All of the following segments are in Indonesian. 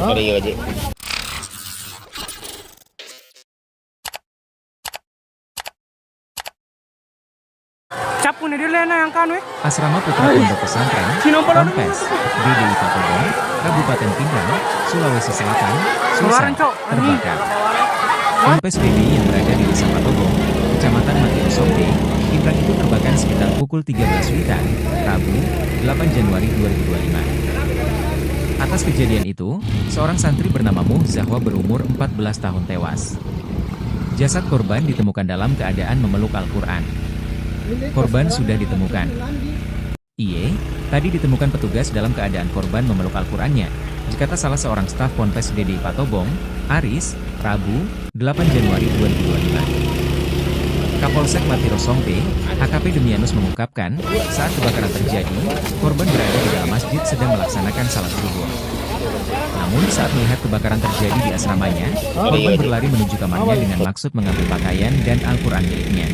Sorry ya, Ji. Capun dia lena yang kan weh. Asrama Putra Pondok Pesantren Ponpes DDI Patobong, Kabupaten Pindrang, Sulawesi Selatan, Sulsel, terbakar. Ponpes DDI yang berada di Desa Patobong, Kecamatan Matiro Sompe, Pindrang itu terbakar sekitar pukul 13 WITA, Rabu, 8 Januari 2025. Atas kejadian itu, seorang santri bernama Muh Zahwa berumur 14 tahun tewas. Jasad korban ditemukan dalam keadaan memeluk Al-Quran. Korban sudah ditemukan. Tadi ditemukan petugas dalam keadaan korban memeluk Al-Qurannya, dikata salah seorang staf Ponpes DDI Patobong, Aris, Rabu, 8 Januari 2025. Kapolsek Matiro Sompe, AKP Demianus mengungkapkan, saat kebakaran terjadi, korban berada di dalam masjid sedang melaksanakan salat zuhur. Namun saat melihat kebakaran terjadi di asramanya, korban berlari menuju kamarnya dengan maksud mengambil pakaian dan Al-Quran miliknya.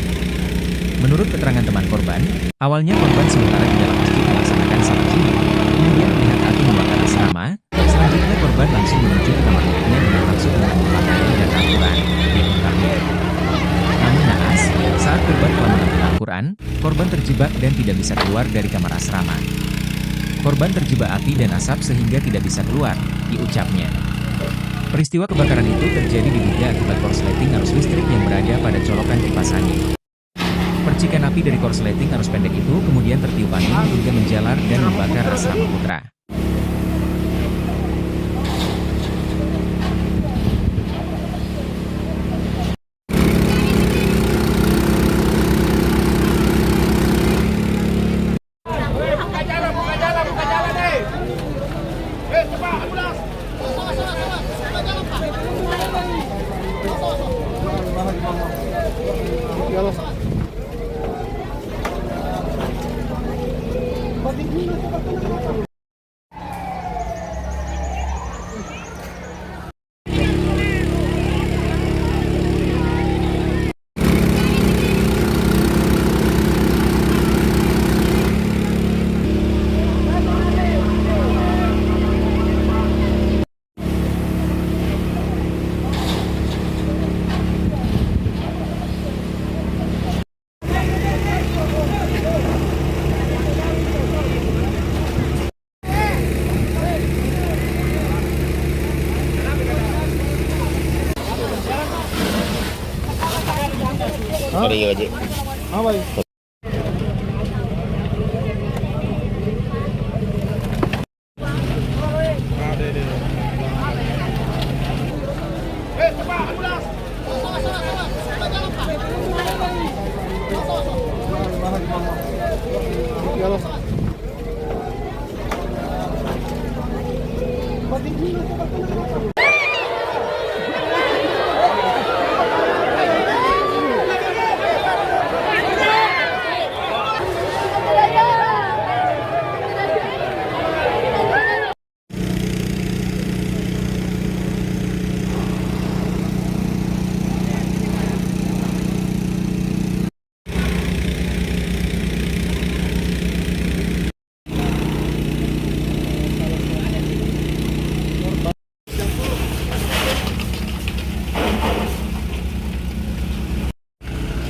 Menurut keterangan teman korban, awalnya korban sementara di dalam masjid melaksanakan salat zuhur, kemudian melihat api membakar asrama, selanjutnya korban langsung menuju ke kamar miliknya dengan maksud mengambil pakaian dan Al-Quran, diungkapnya. Namun naas, saat korban telah mengambil Al-Quran, korban terjebak dan tidak bisa keluar dari kamar asrama. Korban terjebak api dan asap sehingga tidak bisa keluar, diucapnya. Peristiwa kebakaran itu terjadi diduga akibat korsleting arus listrik yang berada pada colokan kipas angin. Percikan api dari korsleting arus pendek itu kemudian tertiup angin hingga menjalar dan membakar asrama putra. Sorry ya, Ji.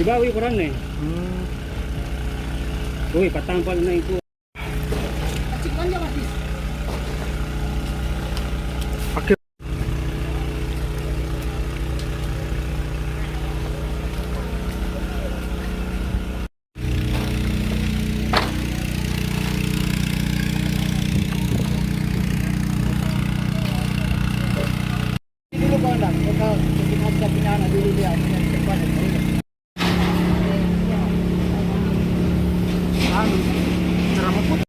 Dibawi kurang nih. Woi, patang pal na itu. Dulu kau nak, kau kita punya anak dulu dia cepat. Ceramah pun.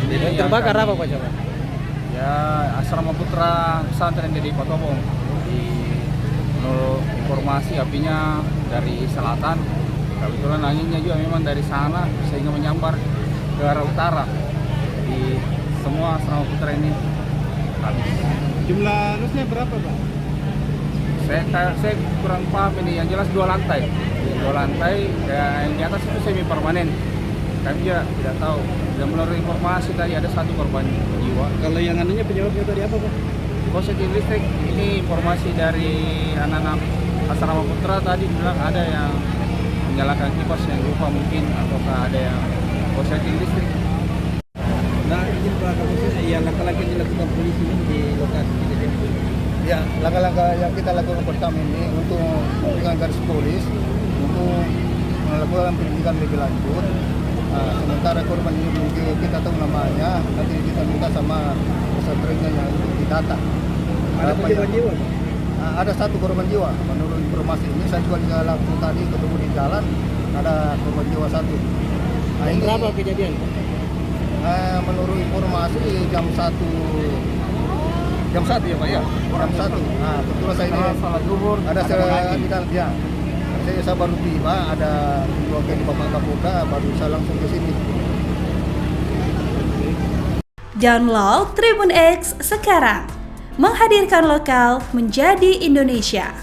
Yang terbakar apa Pak coba? Ya, Asrama Putra Pesantren Dede Patobong. Menurut informasi apinya dari selatan. Kebetulan anginnya juga memang dari sana sehingga menyambar ke arah utara. Di semua Asrama Putra ini habis. Jumlah lusnya berapa Pak? Saya kurang paham ini, yang jelas 2 lantai. 2 lantai dan di atas itu semi permanen. Kami juga tidak tahu. Dan menurut informasi tadi ada 1 korban jiwa. Kalau yang anunya penyebabnya tadi apa Pak? Korsleting listrik, ini informasi dari anak-anak Asrama Putra tadi bilang ada yang menyalakan kipas yang lupa mungkin, ataukah ada yang korsleting listrik. Nah, izin Pak Kapolres, yang langkah-langkah yang dilakukan polisi ini di lokasi kejadian itu. Ya, langkah-langkah yang kita lakukan pertama ini untuk memberikan garis polis untuk melakukan penyidikan lebih lanjut. Sementara korban ini belum kita tahu namanya, nanti kita minta sama pesantrennya yang untuk didata. Ada korban jiwa? Ada 1 korban jiwa. Menurut informasi ini saya juga di langsung tadi ketemu di jalan ada korban jiwa 1. Ini berapa kejadian? Menurut informasi jam 1 ya Pak ya? Jam 1. Nah, kebetulan saya ini Salat zuhur ada di dalam ya. Saya baru tiba, ada keluarga di Bapak Kapolda, baru saya langsung ke sini. Download Tribun X sekarang, menghadirkan lokal menjadi Indonesia.